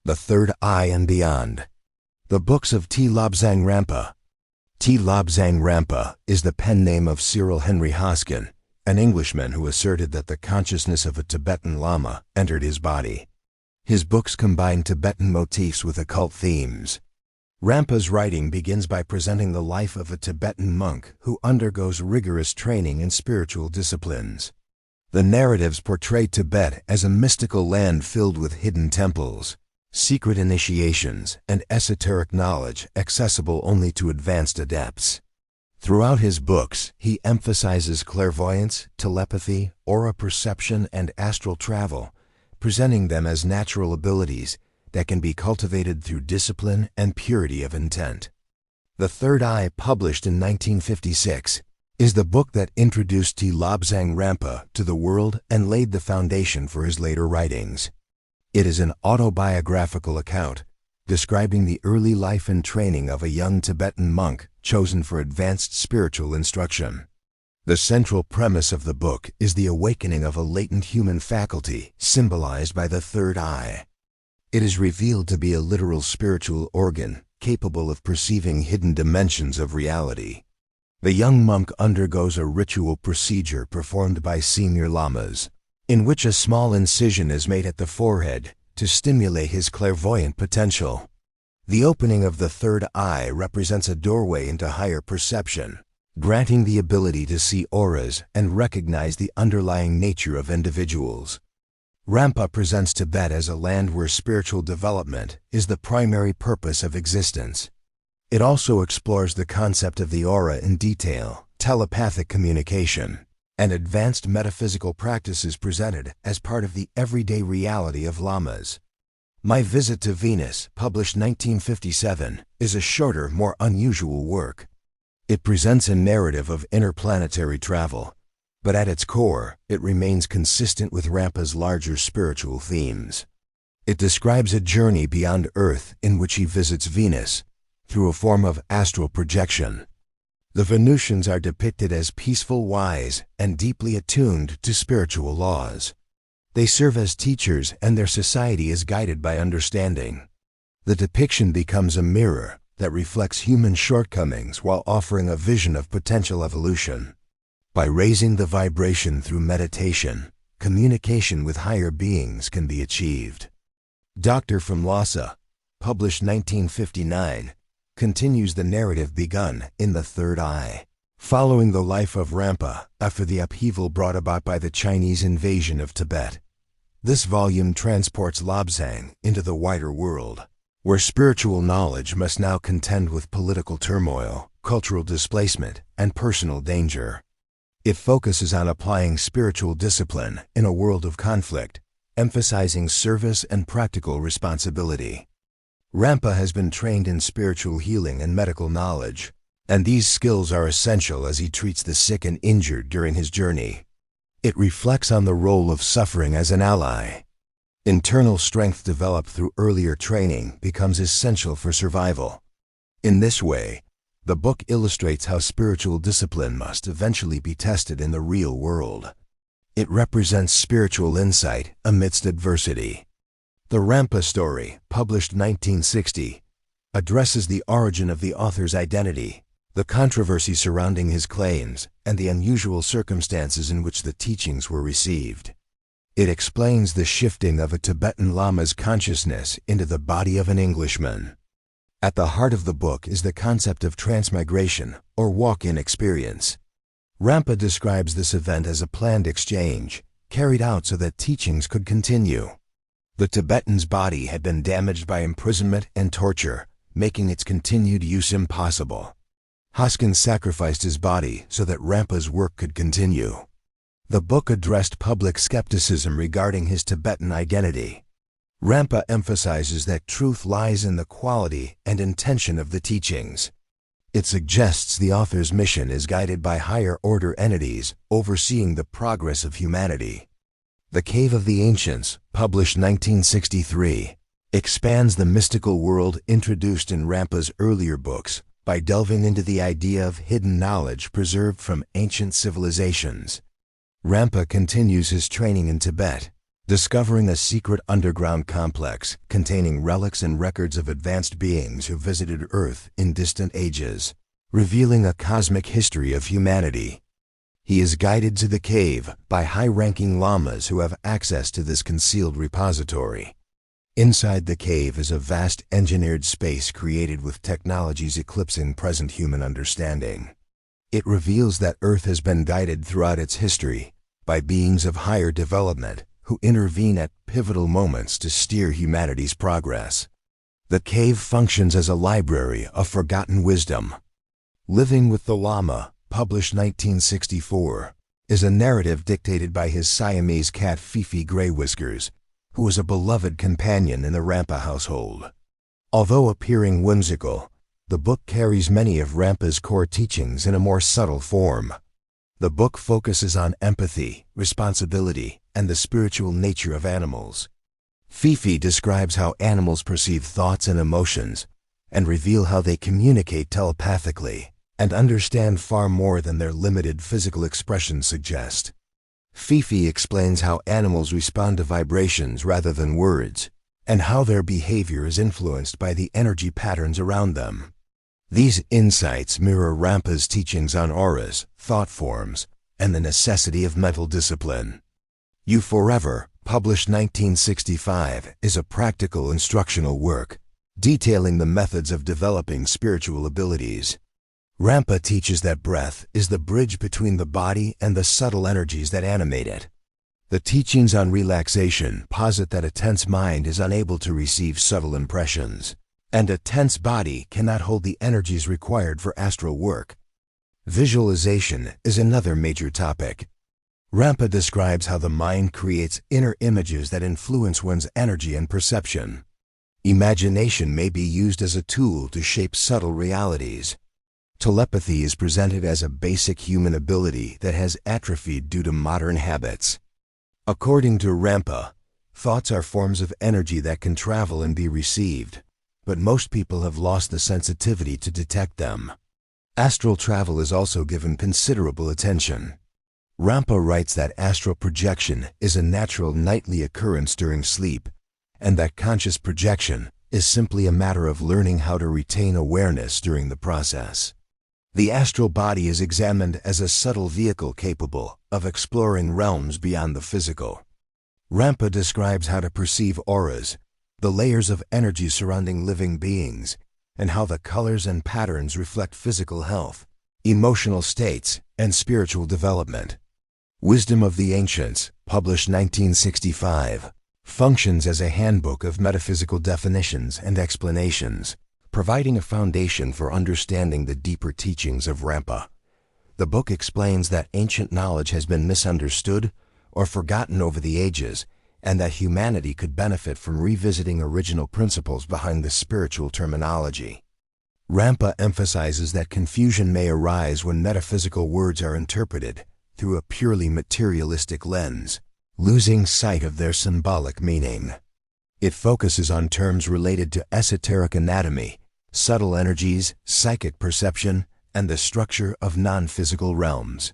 The Third Eye and Beyond. The Books of T. Lobsang Rampa. T. Lobsang Rampa is the pen name of Cyril Henry Hoskin, an Englishman who asserted that the consciousness of a Tibetan Lama entered his body. His books combine Tibetan motifs with occult themes. Rampa's writing begins by presenting the life of a Tibetan monk who undergoes rigorous training in spiritual disciplines. The narratives portray Tibet as a mystical land filled with hidden temples, secret initiations, and esoteric knowledge accessible only to advanced adepts. Throughout his books, he emphasizes clairvoyance, telepathy, aura perception, and astral travel, presenting them as natural abilities that can be cultivated through discipline and purity of intent. The Third Eye, published in 1956, is the book that introduced T. Lobsang Rampa to the world and laid the foundation for his later writings. It is an autobiographical account describing the early life and training of a young Tibetan monk chosen for advanced spiritual instruction. The central premise of the book is the awakening of a latent human faculty symbolized by the third eye. It is revealed to be a literal spiritual organ capable of perceiving hidden dimensions of reality. The young monk undergoes a ritual procedure performed by senior lamas, in which a small incision is made at the forehead to stimulate his clairvoyant potential. The opening of the third eye represents a doorway into higher perception, granting the ability to see auras and recognize the underlying nature of individuals. Rampa presents Tibet as a land where spiritual development is the primary purpose of existence. It also explores the concept of the aura in detail, telepathic communication, and advanced metaphysical practices presented as part of the everyday reality of lamas. My Visit to Venus, published 1957, is a shorter, more unusual work. It presents a narrative of interplanetary travel, but at its core, it remains consistent with Rampa's larger spiritual themes. It describes a journey beyond Earth in which he visits Venus through a form of astral projection. The Venusians are depicted as peaceful, wise, and deeply attuned to spiritual laws. They serve as teachers, and their society is guided by understanding. The depiction becomes a mirror that reflects human shortcomings while offering a vision of potential evolution. By raising the vibration through meditation, communication with higher beings can be achieved. Doctor from Lhasa, published 1959, continues the narrative begun in The Third Eye, following the life of Rampa after the upheaval brought about by the Chinese invasion of Tibet. This volume transports Lobsang into the wider world, where spiritual knowledge must now contend with political turmoil, cultural displacement, and personal danger. It focuses on applying spiritual discipline in a world of conflict, emphasizing service and practical responsibility. Rampa has been trained in spiritual healing and medical knowledge, and these skills are essential as he treats the sick and injured during his journey. It reflects on the role of suffering as an ally. Internal strength developed through earlier training becomes essential for survival. In this way, the book illustrates how spiritual discipline must eventually be tested in the real world. It represents spiritual insight amidst adversity. The Rampa story, published 1960, addresses the origin of the author's identity, the controversy surrounding his claims, and the unusual circumstances in which the teachings were received. It explains the shifting of a Tibetan Lama's consciousness into the body of an Englishman. At the heart of the book is the concept of transmigration, or walk-in experience. Rampa describes this event as a planned exchange, carried out so that teachings could continue. The Tibetan's body had been damaged by imprisonment and torture, making its continued use impossible. Hoskin sacrificed his body so that Rampa's work could continue. The book addressed public skepticism regarding his Tibetan identity. Rampa emphasizes that truth lies in the quality and intention of the teachings. It suggests the author's mission is guided by higher-order entities overseeing the progress of humanity. The Cave of the Ancients, published 1963, expands the mystical world introduced in Rampa's earlier books by delving into the idea of hidden knowledge preserved from ancient civilizations. Rampa continues his training in Tibet, discovering a secret underground complex containing relics and records of advanced beings who visited Earth in distant ages, revealing a cosmic history of humanity. He is guided to the cave by high-ranking lamas who have access to this concealed repository. Inside the cave is a vast engineered space created with technologies eclipsing present human understanding. It reveals that Earth has been guided throughout its history by beings of higher development who intervene at pivotal moments to steer humanity's progress. The cave functions as a library of forgotten wisdom. Living with the Lama, published 1964, is a narrative dictated by his Siamese cat Fifi Grey Whiskers, who was a beloved companion in the Rampa household. Although appearing whimsical, the book carries many of Rampa's core teachings in a more subtle form. The book focuses on empathy, responsibility, and the spiritual nature of animals. Fifi describes how animals perceive thoughts and emotions, and reveal how they communicate telepathically and understand far more than their limited physical expressions suggest. Fifi explains how animals respond to vibrations rather than words, and how their behavior is influenced by the energy patterns around them. These insights mirror Rampa's teachings on auras, thought forms, and the necessity of mental discipline. You Forever, published 1965, is a practical instructional work, detailing the methods of developing spiritual abilities. Rampa teaches that breath is the bridge between the body and the subtle energies that animate it. The teachings on relaxation posit that a tense mind is unable to receive subtle impressions, and a tense body cannot hold the energies required for astral work. Visualization is another major topic. Rampa describes how the mind creates inner images that influence one's energy and perception. Imagination may be used as a tool to shape subtle realities. Telepathy is presented as a basic human ability that has atrophied due to modern habits. According to Rampa, thoughts are forms of energy that can travel and be received, but most people have lost the sensitivity to detect them. Astral travel is also given considerable attention. Rampa writes that astral projection is a natural nightly occurrence during sleep, and that conscious projection is simply a matter of learning how to retain awareness during the process. The astral body is examined as a subtle vehicle capable of exploring realms beyond the physical. Rampa describes how to perceive auras, the layers of energy surrounding living beings, and how the colors and patterns reflect physical health, emotional states, and spiritual development. Wisdom of the Ancients, published 1965, functions as a handbook of metaphysical definitions and explanations, providing a foundation for understanding the deeper teachings of Rampa. The book explains that ancient knowledge has been misunderstood or forgotten over the ages, and that humanity could benefit from revisiting original principles behind the spiritual terminology. Rampa emphasizes that confusion may arise when metaphysical words are interpreted through a purely materialistic lens, losing sight of their symbolic meaning. It focuses on terms related to esoteric anatomy, subtle energies, psychic perception, and the structure of non-physical realms.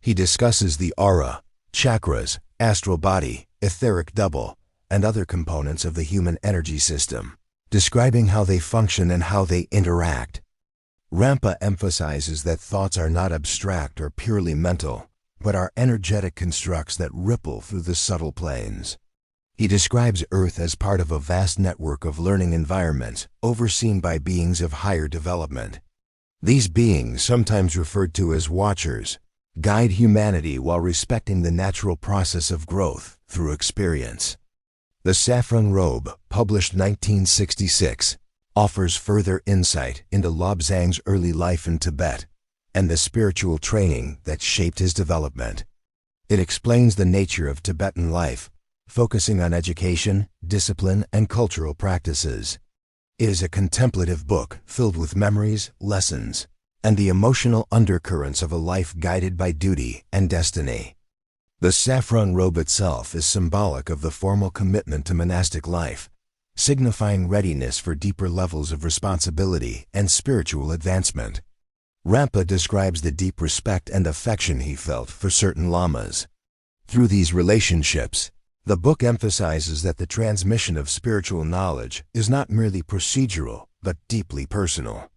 He discusses the aura, chakras, astral body, etheric double, and other components of the human energy system, describing how they function and how they interact. Rampa emphasizes that thoughts are not abstract or purely mental, but are energetic constructs that ripple through the subtle planes. He describes Earth as part of a vast network of learning environments overseen by beings of higher development. These beings, sometimes referred to as watchers, guide humanity while respecting the natural process of growth through experience. The Saffron Robe, published 1966, offers further insight into Lobsang's early life in Tibet and the spiritual training that shaped his development. It explains the nature of Tibetan life, focusing on education, discipline, and cultural practices. It is a contemplative book filled with memories, lessons, and the emotional undercurrents of a life guided by duty and destiny. The saffron robe itself is symbolic of the formal commitment to monastic life, signifying readiness for deeper levels of responsibility and spiritual advancement. Rampa describes the deep respect and affection he felt for certain lamas. Through these relationships, The book emphasizes that the transmission of spiritual knowledge is not merely procedural, but deeply personal.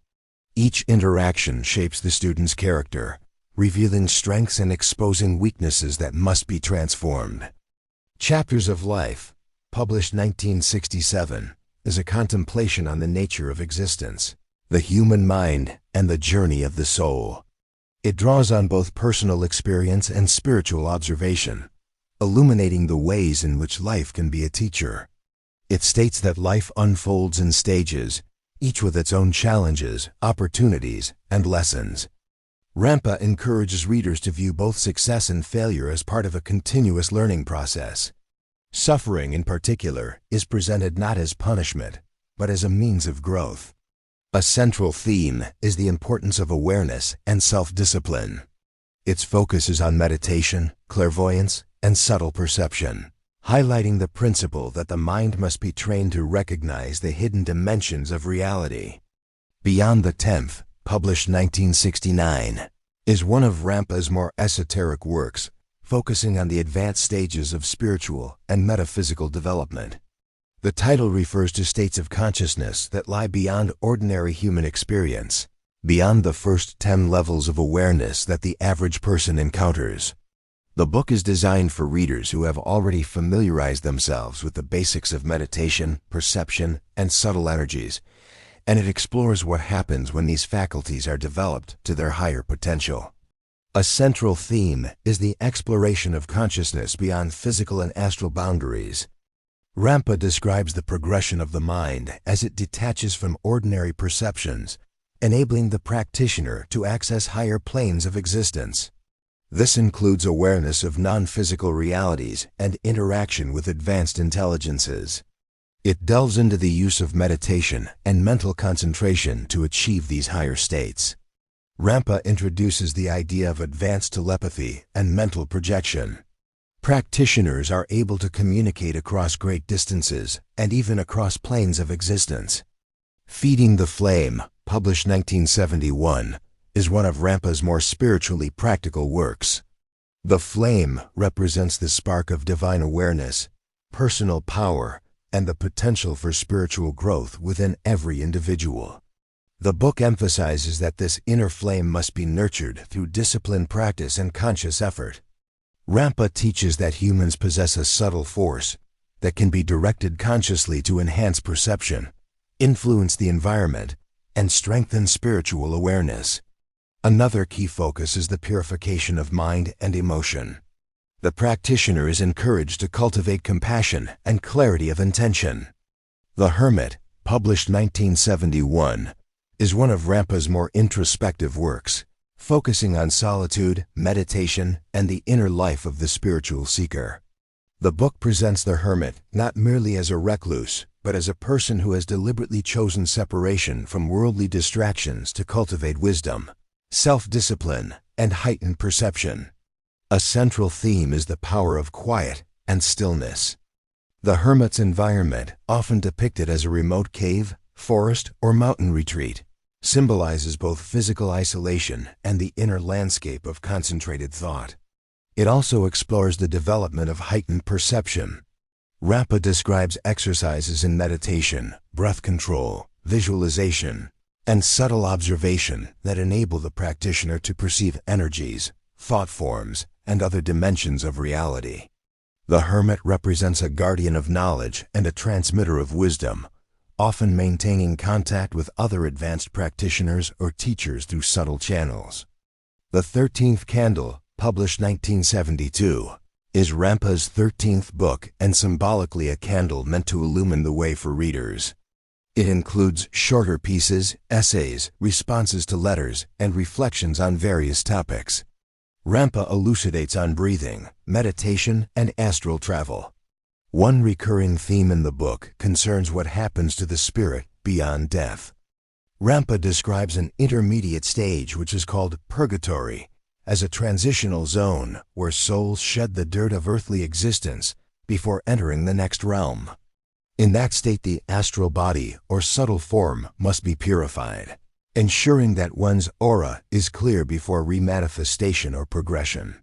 Each interaction shapes the student's character, revealing strengths and exposing weaknesses that must be transformed. Chapters of Life, published 1967, is a contemplation on the nature of existence, the human mind, and the journey of the soul. It draws on both personal experience and spiritual observation, illuminating the ways in which life can be a teacher. It states that life unfolds in stages, each with its own challenges, opportunities, and lessons. Rampa encourages readers to view both success and failure as part of a continuous learning process. Suffering, in particular, is presented not as punishment, but as a means of growth. A central theme is the importance of awareness and self-discipline. Its focus is on meditation, clairvoyance, and subtle perception, highlighting the principle that the mind must be trained to recognize the hidden dimensions of reality. Beyond the Tenth, published 1969, is one of Rampa's more esoteric works, focusing on the advanced stages of spiritual and metaphysical development. The title refers to states of consciousness that lie beyond ordinary human experience, beyond the first 10 levels of awareness that the average person encounters. The book is designed for readers who have already familiarized themselves with the basics of meditation, perception, and subtle energies, and it explores what happens when these faculties are developed to their higher potential. A central theme is the exploration of consciousness beyond physical and astral boundaries. Rampa describes the progression of the mind as it detaches from ordinary perceptions, enabling the practitioner to access higher planes of existence. This includes awareness of non-physical realities and interaction with advanced intelligences. It delves into the use of meditation and mental concentration to achieve these higher states. Rampa introduces the idea of advanced telepathy and mental projection. Practitioners are able to communicate across great distances and even across planes of existence. Feeding the Flame, published 1971, is one of Rampa's more spiritually practical works. The flame represents the spark of divine awareness, personal power, and the potential for spiritual growth within every individual. The book emphasizes that this inner flame must be nurtured through disciplined practice and conscious effort. Rampa teaches that humans possess a subtle force that can be directed consciously to enhance perception, influence the environment, and strengthen spiritual awareness. Another key focus is the purification of mind and emotion. The practitioner is encouraged to cultivate compassion and clarity of intention. The Hermit, published 1971, is one of Rampa's more introspective works, focusing on solitude, meditation, and the inner life of the spiritual seeker. The book presents the hermit not merely as a recluse, but as a person who has deliberately chosen separation from worldly distractions to cultivate wisdom, self-discipline, and heightened perception. A central theme is the power of quiet and stillness. The hermit's environment, often depicted as a remote cave, forest, or mountain retreat, symbolizes both physical isolation and the inner landscape of concentrated thought. It also explores the development of heightened perception. Rampa describes exercises in meditation, breath control, visualization, and subtle observation that enable the practitioner to perceive energies, thought forms, and other dimensions of reality. The hermit represents a guardian of knowledge and a transmitter of wisdom, often maintaining contact with other advanced practitioners or teachers through subtle channels. The 13th Candle, published 1972, is Rampa's 13th book and symbolically a candle meant to illumine the way for readers. It includes shorter pieces, essays, responses to letters, and reflections on various topics. Rampa elucidates on breathing, meditation, and astral travel. One recurring theme in the book concerns what happens to the spirit beyond death. Rampa describes an intermediate stage which is called purgatory as a transitional zone where souls shed the dirt of earthly existence before entering the next realm. In that state, the astral body or subtle form must be purified, ensuring that one's aura is clear before remanifestation or progression.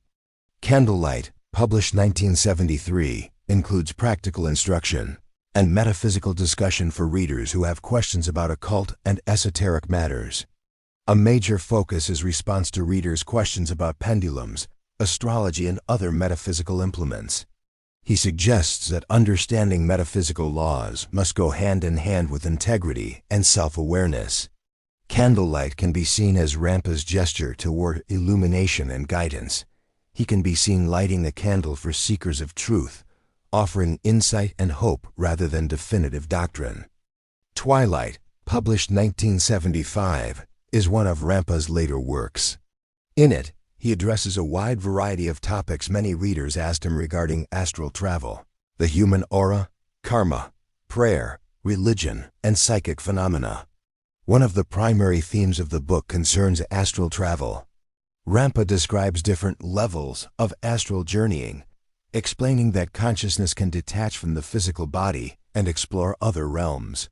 Candlelight, published 1973, includes practical instruction and metaphysical discussion for readers who have questions about occult and esoteric matters. A major focus is response to readers' questions about pendulums, astrology, and other metaphysical implements. He suggests that understanding metaphysical laws must go hand in hand with integrity and self-awareness. Candlelight can be seen as Rampa's gesture toward illumination and guidance. He can be seen lighting a candle for seekers of truth, offering insight and hope rather than definitive doctrine. Twilight, published 1975, is one of Rampa's later works. In it, he addresses a wide variety of topics many readers asked him regarding astral travel, the human aura, karma, prayer, religion, and psychic phenomena. One of the primary themes of the book concerns astral travel. Rampa describes different levels of astral journeying, explaining that consciousness can detach from the physical body and explore other realms.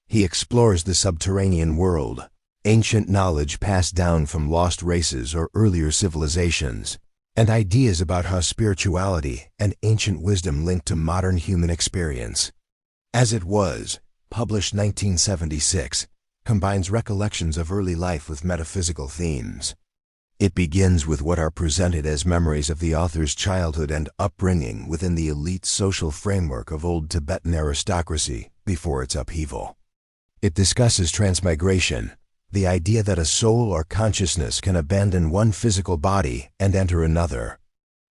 He explores the subterranean world, ancient knowledge passed down from lost races or earlier civilizations, and ideas about how spirituality and ancient wisdom link to modern human experience. As It Was, published 1976, combines recollections of early life with metaphysical themes. It begins with what are presented as memories of the author's childhood and upbringing within the elite social framework of old Tibetan aristocracy before its upheaval. It discusses transmigration, the idea that a soul or consciousness can abandon one physical body and enter another.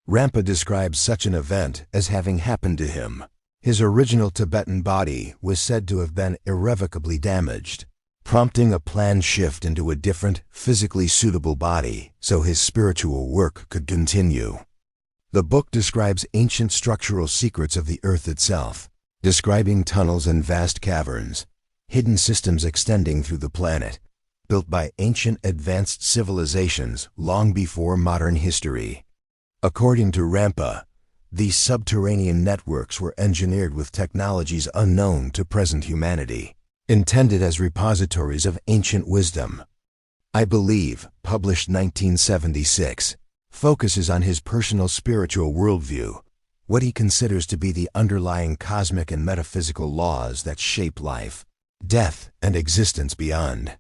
Rampa describes such an event as having happened to him. His original Tibetan body was said to have been irrevocably damaged, prompting a planned shift into a different, physically suitable body so his spiritual work could continue. The book describes ancient structural secrets of the Earth itself, describing tunnels and vast caverns, hidden systems extending through the planet, built by ancient advanced civilizations long before modern history. According to Rampa, these subterranean networks were engineered with technologies unknown to present humanity, intended as repositories of ancient wisdom. I Believe, published 1976, focuses on his personal spiritual worldview, what he considers to be the underlying cosmic and metaphysical laws that shape life, death, and existence beyond.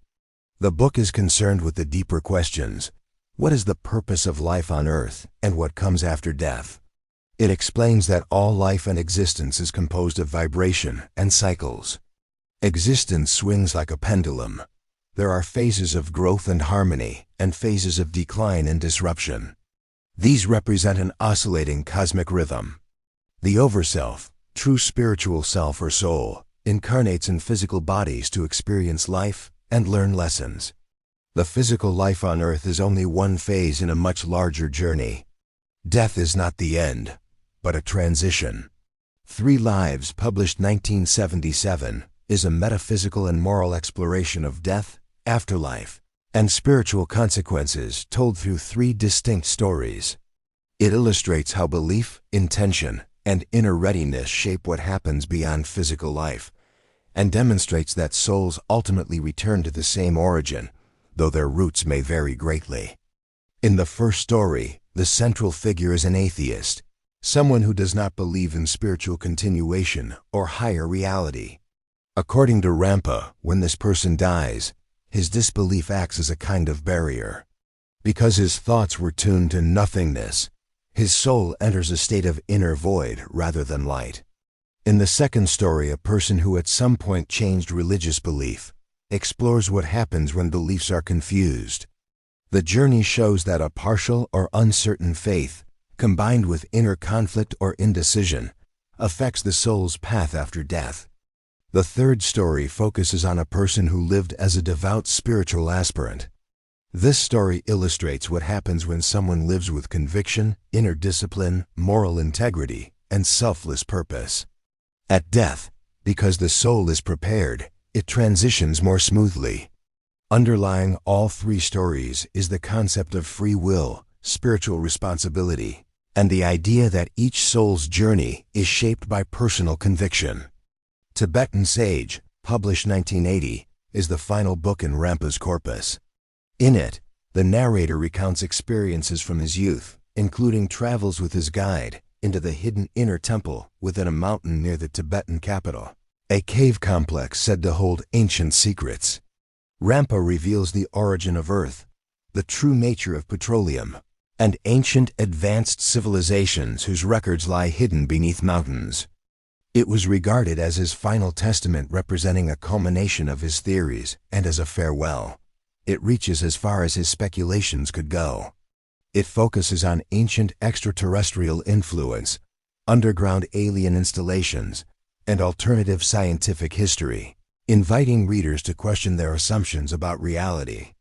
The book is concerned with the deeper questions: what is the purpose of life on Earth, and what comes after death? It explains that all life and existence is composed of vibration and cycles. Existence swings like a pendulum. There are phases of growth and harmony, and phases of decline and disruption. These represent an oscillating cosmic rhythm. The Overself, true spiritual self or soul, incarnates in physical bodies to experience life and learn lessons. The physical life on Earth is only one phase in a much larger journey. Death is not the end, but a transition. 3 Lives, published 1977, is a metaphysical and moral exploration of death, afterlife, and spiritual consequences told through 3 distinct stories. It illustrates how belief, intention, and inner readiness shape what happens beyond physical life, and demonstrates that souls ultimately return to the same origin, though their roots may vary greatly. In the first story, the central figure is an atheist, someone who does not believe in spiritual continuation or higher reality. According to Rampa, when this person dies, his disbelief acts as a kind of barrier. Because his thoughts were tuned to nothingness, his soul enters a state of inner void rather than light. In the second story, a person who at some point changed religious belief explores what happens when beliefs are confused. The journey shows that a partial or uncertain faith, combined with inner conflict or indecision, affects the soul's path after death. The third story focuses on a person who lived as a devout spiritual aspirant. This story illustrates what happens when someone lives with conviction, inner discipline, moral integrity, and selfless purpose. At death, because the soul is prepared, it transitions more smoothly. Underlying all 3 stories is the concept of free will, spiritual responsibility, and the idea that each soul's journey is shaped by personal conviction. Tibetan Sage, published 1980, is the final book in Rampa's corpus. In it, the narrator recounts experiences from his youth, including travels with his guide, into the hidden inner temple within a mountain near the Tibetan capital, a cave complex said to hold ancient secrets. Rampa reveals the origin of Earth, the true nature of petroleum, and ancient advanced civilizations whose records lie hidden beneath mountains. It was regarded as his final testament, representing a culmination of his theories, and as a farewell. It reaches as far as his speculations could go. It focuses on ancient extraterrestrial influence, underground alien installations, and alternative scientific history, inviting readers to question their assumptions about reality.